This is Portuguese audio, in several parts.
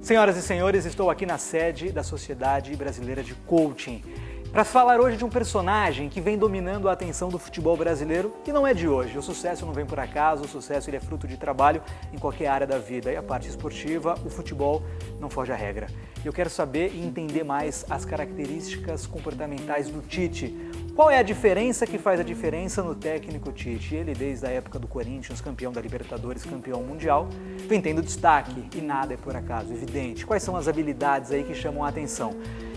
Senhoras e senhores, estou aqui na sede da Sociedade Brasileira de Coaching para falar hoje de um personagem que vem dominando a atenção do futebol brasileiro e não é de hoje. O sucesso não vem por acaso, o sucesso ele é fruto de trabalho em qualquer área da vida. E a parte esportiva, o futebol não foge à regra. Eu quero saber e entender mais as características comportamentais do Tite. Qual é a diferença que faz a diferença no técnico Tite? Ele, desde a época do Corinthians, campeão da Libertadores, campeão mundial, vem tendo destaque e nada é por acaso, evidente. Quais são as habilidades aí que chamam a atenção?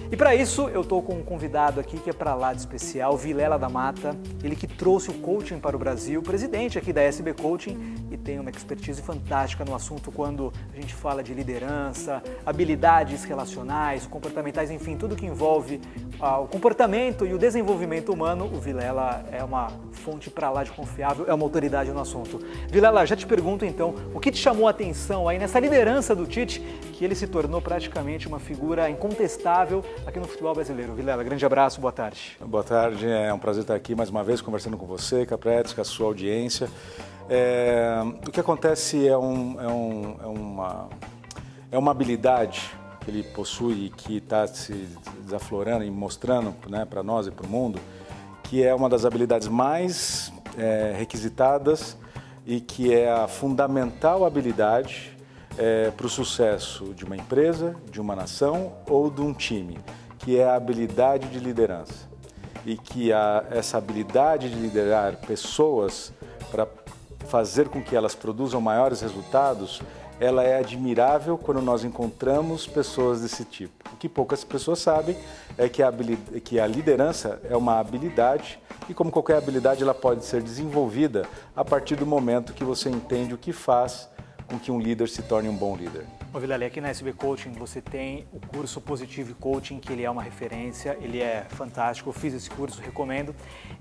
E para isso, eu estou com um convidado aqui que é para lá de especial, Vilela da Mata, ele que trouxe o coaching para o Brasil, presidente aqui da SB Coaching e tem uma expertise fantástica no assunto quando a gente fala de liderança, habilidades relacionais, comportamentais, enfim, tudo que envolve o comportamento e o desenvolvimento humano. O Vilela é uma fonte para lá de confiável, é uma autoridade no assunto. Vilela, já te pergunto então, o que te chamou a atenção aí nessa liderança do Tite, que ele se tornou praticamente uma figura incontestável aqui no futebol brasileiro? Vilela, grande abraço, boa tarde. Boa tarde, é um prazer estar aqui mais uma vez conversando com você, Capretes, com a sua audiência. O que acontece é uma habilidade que ele possui e que está se desaflorando e mostrando, né, para nós e para o mundo, que é uma das habilidades mais requisitadas e que é a fundamental habilidade para o sucesso de uma empresa, de uma nação ou de um time, que é a habilidade de liderança. E que essa habilidade de liderar pessoas para fazer com que elas produzam maiores resultados, ela é admirável quando nós encontramos pessoas desse tipo. O que poucas pessoas sabem é que a liderança é uma habilidade e, como qualquer habilidade, ela pode ser desenvolvida a partir do momento que você entende o que faz com que um líder se torne um bom líder. Ô Vilela, aqui na SB Coaching você tem o curso Positive Coaching, que ele é uma referência, ele é fantástico, eu fiz esse curso, recomendo.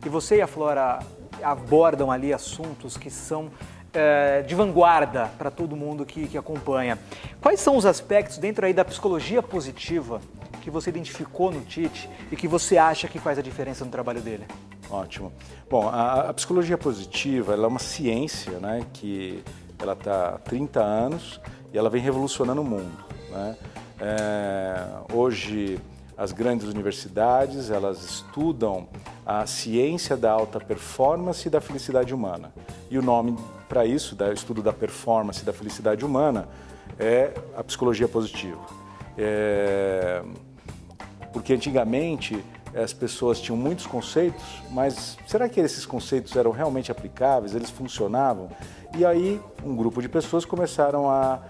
E você e a Flora abordam ali assuntos que são de vanguarda para todo mundo que acompanha. Quais são os aspectos dentro aí da psicologia positiva que você identificou no Tite e que você acha que faz a diferença no trabalho dele? Ótimo. Bom, a psicologia positiva ela é uma ciência, né, que ela está há 30 anos e ela vem revolucionando o mundo, né? Hoje, as grandes universidades, elas estudam a ciência da alta performance e da felicidade humana. E o nome para isso, do estudo da performance e da felicidade humana, é a psicologia positiva. Porque antigamente as pessoas tinham muitos conceitos, mas será que esses conceitos eram realmente aplicáveis? Eles funcionavam? E aí um grupo de pessoas começaram a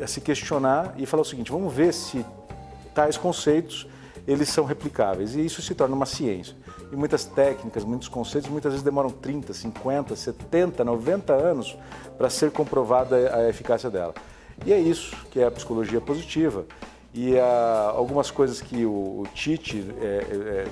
se questionar e falar o seguinte: vamos ver se tais conceitos eles são replicáveis. E isso se torna uma ciência. E muitas técnicas, muitos conceitos, muitas vezes demoram 30, 50, 70, 90 anos para ser comprovada a eficácia dela. E é isso que é a psicologia positiva. E algumas coisas que o Tite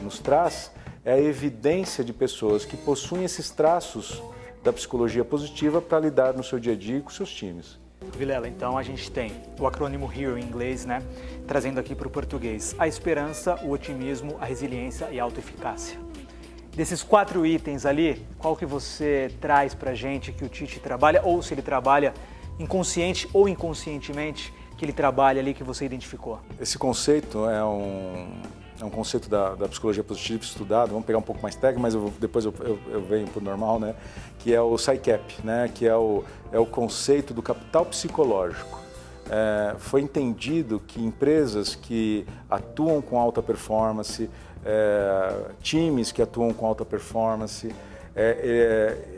nos traz é a evidência de pessoas que possuem esses traços da psicologia positiva para lidar no seu dia a dia com seus times. Vilela, então a gente tem o acrônimo HERO em inglês, né? Trazendo aqui para o português: a esperança, o otimismo, a resiliência e a autoeficácia. Desses 4 itens ali, qual que você traz para a gente que o Tite trabalha, ou se ele trabalha inconsciente ou inconscientemente, que ele trabalha ali, que você identificou? Esse conceito é um conceito da psicologia positiva estudado, vamos pegar um pouco mais técnico, mas depois eu venho para o normal, né? Que é o PSYCAP, né? Que é o conceito do capital psicológico. Foi entendido que empresas que atuam com alta performance, times que atuam com alta performance,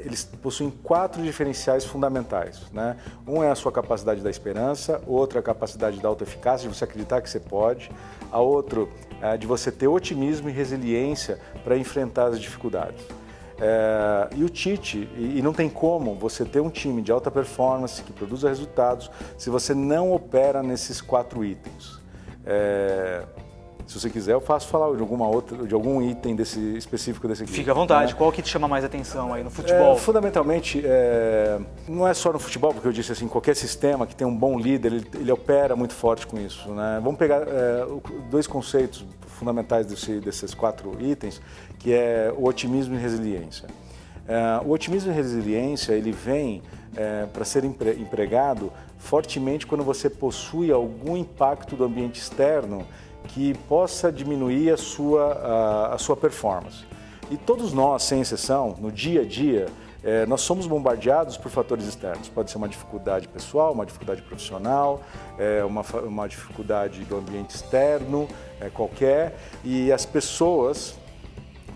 eles possuem 4 diferenciais fundamentais, né? Um é a sua capacidade da esperança, outro é a capacidade da autoeficácia, de você acreditar que você pode, a outro é de você ter otimismo e resiliência para enfrentar as dificuldades. E o Tite, e não tem como você ter um time de alta performance que produza resultados se você não opera nesses 4 itens. Se você quiser, eu faço falar de algum item específico desse aqui. Fica à vontade. Qual que te chama mais atenção aí no futebol? Fundamentalmente, não é só no futebol, porque eu disse assim, qualquer sistema que tem um bom líder, ele opera muito forte com isso, né? Vamos pegar 2 conceitos fundamentais desses 4 itens, que é o otimismo e resiliência. O otimismo e resiliência, ele vem para ser empregado fortemente quando você possui algum impacto do ambiente externo que possa diminuir a sua performance. E todos nós, sem exceção, no dia a dia, nós somos bombardeados por fatores externos. Pode ser uma dificuldade pessoal, uma dificuldade profissional, uma dificuldade do ambiente externo, qualquer. E as pessoas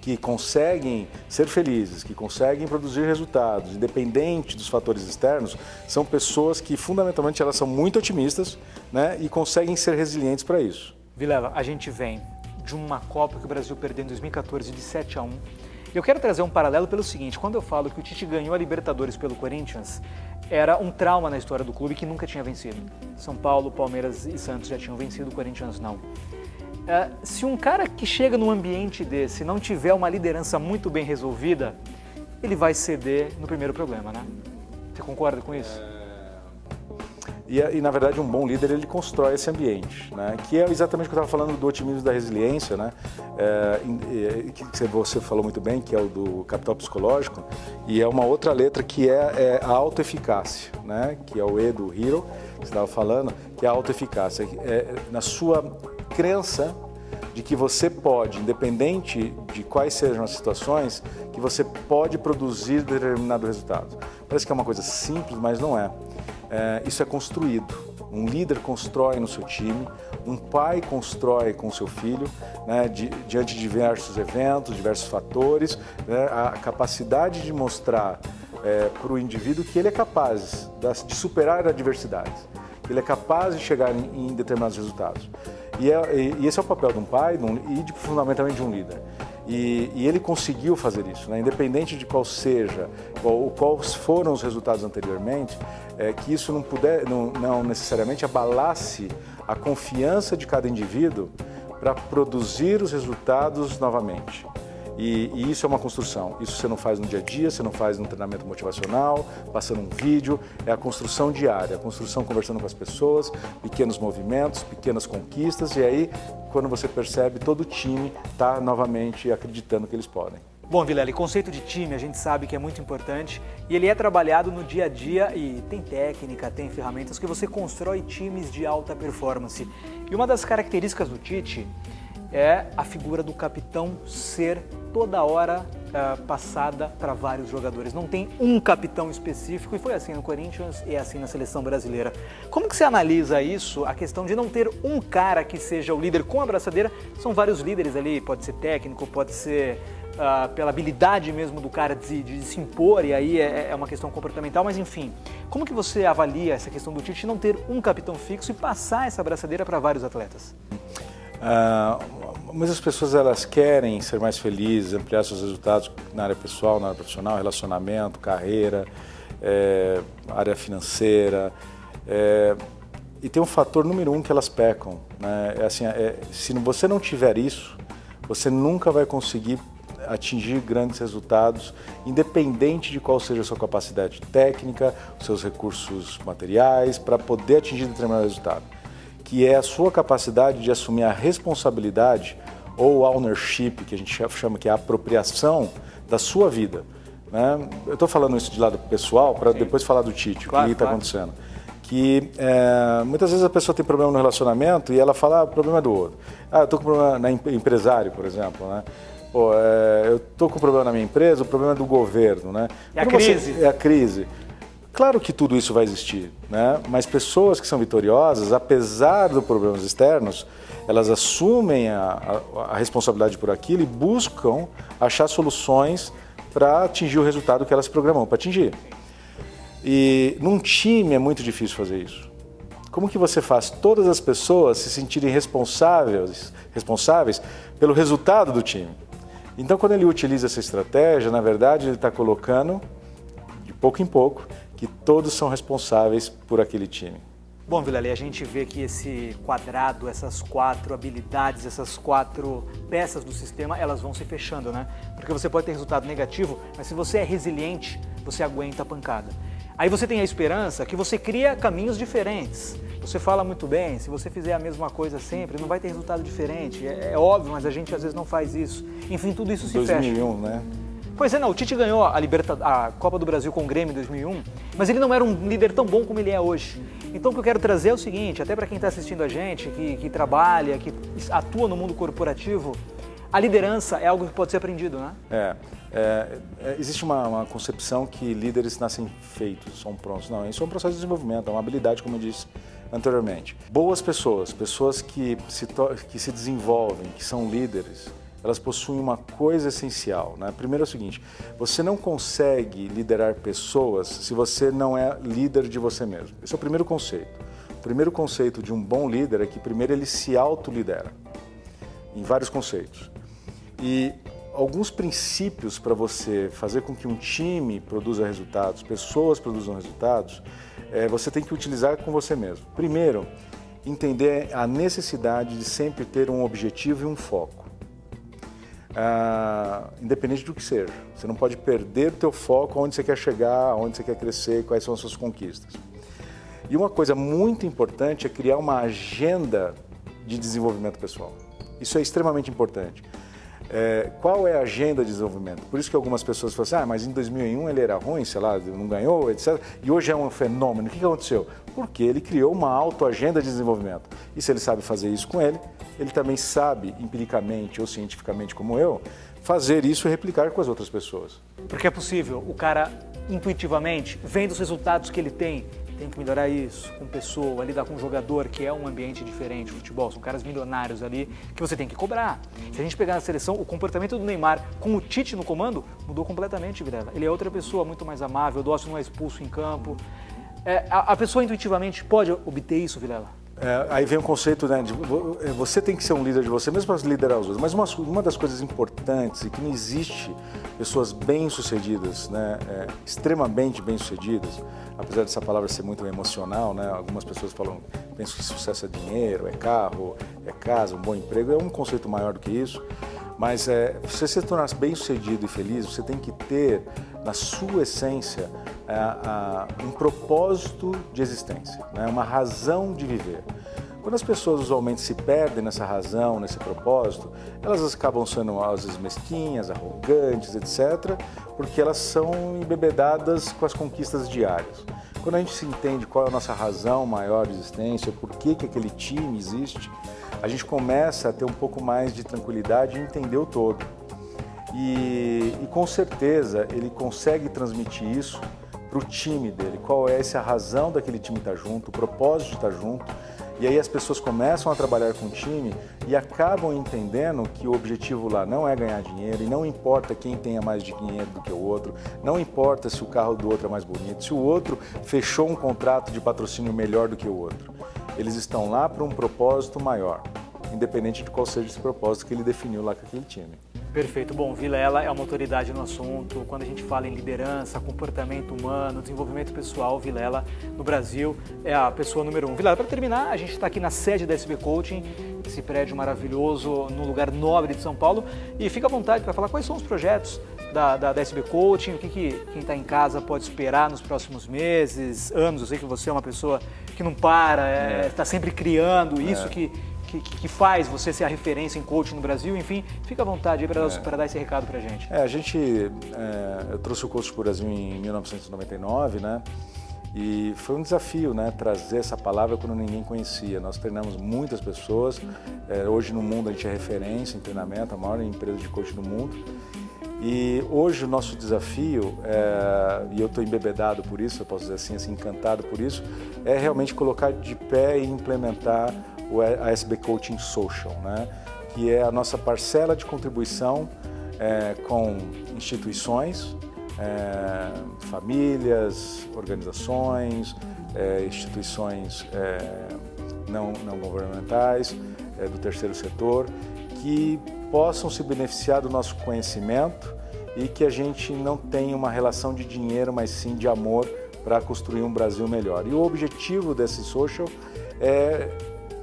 que conseguem ser felizes, que conseguem produzir resultados, independente dos fatores externos, são pessoas que, fundamentalmente, elas são muito otimistas, né, e conseguem ser resilientes para isso. Vilela, a gente vem de uma Copa que o Brasil perdeu em 2014 de 7-1. Eu quero trazer um paralelo pelo seguinte: quando eu falo que o Tite ganhou a Libertadores pelo Corinthians, era um trauma na história do clube que nunca tinha vencido. São Paulo, Palmeiras e Santos já tinham vencido, o Corinthians não. Se um cara que chega num ambiente desse não tiver uma liderança muito bem resolvida, ele vai ceder no primeiro problema, né? Você concorda com isso? E na verdade, um bom líder, ele constrói esse ambiente, né? Que é exatamente o que eu estava falando do otimismo e da resiliência, né? Que você falou muito bem, que é o do capital psicológico, e é uma outra letra que é a autoeficácia, né? Que é o E do Hero, que você estava falando, que é a autoeficácia. Na sua crença de que você pode, independente de quais sejam as situações, que você pode produzir determinado resultado. Parece que é uma coisa simples, mas não é. Isso é construído. Um líder constrói no seu time, um pai constrói com o seu filho, né, diante de diversos eventos, diversos fatores, né, a capacidade de mostrar para o indivíduo que ele é capaz de superar adversidades, que ele é capaz de chegar em determinados resultados. E esse é o papel de um pai e fundamentalmente de um líder. E ele conseguiu fazer isso, né? Independente de qual seja, quais foram os resultados anteriormente, que isso não necessariamente abalasse a confiança de cada indivíduo para produzir os resultados novamente. E isso é uma construção. Isso você não faz no dia a dia, você não faz no treinamento motivacional, passando um vídeo. É a construção diária, a construção conversando com as pessoas, pequenos movimentos, pequenas conquistas. E aí, quando você percebe, todo o time está novamente acreditando que eles podem. Bom, Vilela, conceito de time a gente sabe que é muito importante e ele é trabalhado no dia a dia e tem técnica, tem ferramentas que você constrói times de alta performance. E uma das características do Tite é a figura do capitão ser toda hora passada para vários jogadores. Não tem um capitão específico e foi assim no Corinthians e é assim na seleção brasileira. Como que você analisa isso, a questão de não ter um cara que seja o líder com a abraçadeira? São vários líderes ali, pode ser técnico, pode ser pela habilidade mesmo do cara de se impor, e aí é uma questão comportamental, mas enfim. Como que você avalia essa questão do Tite não ter um capitão fixo e passar essa abraçadeira para vários atletas? Muitas pessoas elas querem ser mais felizes, ampliar seus resultados na área pessoal, na área profissional, relacionamento, carreira, área financeira. E tem um fator número um que elas pecam, né? Se você não tiver isso, você nunca vai conseguir atingir grandes resultados, independente de qual seja a sua capacidade técnica, os seus recursos materiais, para poder atingir determinado resultado, que é a sua capacidade de assumir a responsabilidade ou ownership, que a gente chama que é a apropriação da sua vida, né? Eu estou falando isso de lado pessoal para depois falar do Tite, claro, o que está acontecendo. Que muitas vezes a pessoa tem problema no relacionamento e ela fala, o problema é do outro. Eu estou com problema na empresário, por exemplo, né? Eu estou com problema na minha empresa, o problema é do governo, né? É a crise. É a crise. Claro que tudo isso vai existir, né? Mas pessoas que são vitoriosas, apesar dos problemas externos, elas assumem a responsabilidade por aquilo e buscam achar soluções para atingir o resultado que elas programam para atingir. E num time é muito difícil fazer isso. Como que você faz todas as pessoas se sentirem responsáveis pelo resultado do time? Então, quando ele utiliza essa estratégia, na verdade, ele está colocando, de pouco em pouco, que todos são responsáveis por aquele time. Bom, Vilela, a gente vê que esse quadrado, essas 4 habilidades, essas 4 peças do sistema, elas vão se fechando, né? Porque você pode ter resultado negativo, mas se você é resiliente, você aguenta a pancada. Aí você tem a esperança que você cria caminhos diferentes. Você fala muito bem, se você fizer a mesma coisa sempre, não vai ter resultado diferente. É óbvio, mas a gente às vezes não faz isso. Enfim, tudo isso se fecha. 2001, né? Pois é, não, o Tite ganhou a Copa do Brasil com o Grêmio em 2001, mas ele não era um líder tão bom como ele é hoje. Então o que eu quero trazer é o seguinte, até para quem está assistindo a gente, que trabalha, que atua no mundo corporativo, a liderança é algo que pode ser aprendido, né? Existe uma concepção que líderes nascem feitos, são prontos. Não, isso é um processo de desenvolvimento, é uma habilidade, como eu disse anteriormente. Boas pessoas que se desenvolvem, que são líderes, elas possuem uma coisa essencial, né? Primeiro é o seguinte, você não consegue liderar pessoas se você não é líder de você mesmo. Esse é o primeiro conceito. O primeiro conceito de um bom líder é que primeiro ele se autolidera, em vários conceitos. E alguns princípios para você fazer com que um time produza resultados, pessoas produzam resultados, você tem que utilizar com você mesmo. Primeiro, entender a necessidade de sempre ter um objetivo e um foco. Independente do que seja. Você não pode perder o teu foco, onde você quer chegar, onde você quer crescer, quais são as suas conquistas. E uma coisa muito importante é criar uma agenda de desenvolvimento pessoal. Isso é extremamente importante. Qual é a agenda de desenvolvimento? Por isso que algumas pessoas falam assim, mas em 2001 ele era ruim, sei lá, não ganhou, etc. E hoje é um fenômeno. O que aconteceu? Porque ele criou uma autoagenda de desenvolvimento. E se ele sabe fazer isso com ele também sabe, empiricamente ou cientificamente como eu, fazer isso e replicar com as outras pessoas. Porque é possível o cara, intuitivamente, vendo os resultados que ele tem que melhorar isso com pessoa, lidar com um jogador, que é um ambiente diferente, futebol, são caras milionários ali, que você tem que cobrar. Se a gente pegar na seleção, o comportamento do Neymar com o Tite no comando mudou completamente, Vilela. Ele é outra pessoa, muito mais amável, dócil, não é expulso em campo. A pessoa intuitivamente pode obter isso, Vilela? Aí vem o conceito, né, de você tem que ser um líder de você mesmo para liderar os outros. Mas uma das coisas importantes é que não existe pessoas bem-sucedidas, né, extremamente bem-sucedidas, apesar dessa palavra ser muito emocional, né, algumas pessoas pensam que sucesso é dinheiro, é carro, é casa, um bom emprego, é um conceito maior do que isso. Mas se você se tornar bem-sucedido e feliz, você tem que ter, na sua essência, um propósito de existência, né? Uma razão de viver. Quando as pessoas usualmente se perdem nessa razão, nesse propósito, elas acabam sendo às vezes mesquinhas, arrogantes, etc., porque elas são embebedadas com as conquistas diárias. Quando a gente se entende qual é a nossa razão maior de existência, por que aquele time existe, a gente começa a ter um pouco mais de tranquilidade e entender o todo. E com certeza ele consegue transmitir isso para o time dele, qual é essa razão daquele time estar junto, o propósito de estar junto. E aí as pessoas começam a trabalhar com o time e acabam entendendo que o objetivo lá não é ganhar dinheiro e não importa quem tenha mais dinheiro do que o outro, não importa se o carro do outro é mais bonito, se o outro fechou um contrato de patrocínio melhor do que o outro. Eles estão lá para um propósito maior, independente de qual seja esse propósito que ele definiu lá com aquele time. Perfeito. Bom, Vilela é uma autoridade no assunto. Quando a gente fala em liderança, comportamento humano, desenvolvimento pessoal, Vilela, no Brasil, é a pessoa número 1. Vilela, para terminar, a gente está aqui na sede da SB Coaching, esse prédio maravilhoso, num lugar nobre de São Paulo. E fica à vontade para falar quais são os projetos da SB Coaching, o que quem está em casa pode esperar nos próximos meses, anos. Eu sei que você é uma pessoa que não para, está sempre criando isso que faz você ser a referência em coaching no Brasil, enfim, fica à vontade aí para dar esse recado para a gente. Eu trouxe o Coach para o Brasil em 1999, né? E foi um desafio, né, trazer essa palavra quando ninguém conhecia. Nós treinamos muitas pessoas, hoje no mundo a gente é referência em treinamento, a maior empresa de coaching do mundo. E hoje o nosso desafio, e eu estou embebedado por isso, eu posso dizer assim, encantado por isso, é realmente colocar de pé e implementar a SB Coaching Social, né? Que é a nossa parcela de contribuição com instituições, famílias, organizações, instituições não governamentais, do terceiro setor, que possam se beneficiar do nosso conhecimento e que a gente não tenha uma relação de dinheiro, mas sim de amor para construir um Brasil melhor. E o objetivo desse social é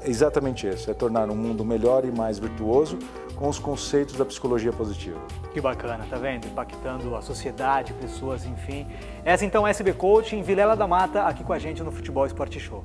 exatamente esse, é tornar um mundo melhor e mais virtuoso com os conceitos da psicologia positiva. Que bacana, tá vendo? Impactando a sociedade, pessoas, enfim. Essa então é a SB Coaching, Vilela da Mata, aqui com a gente no Futebol Esporte Show.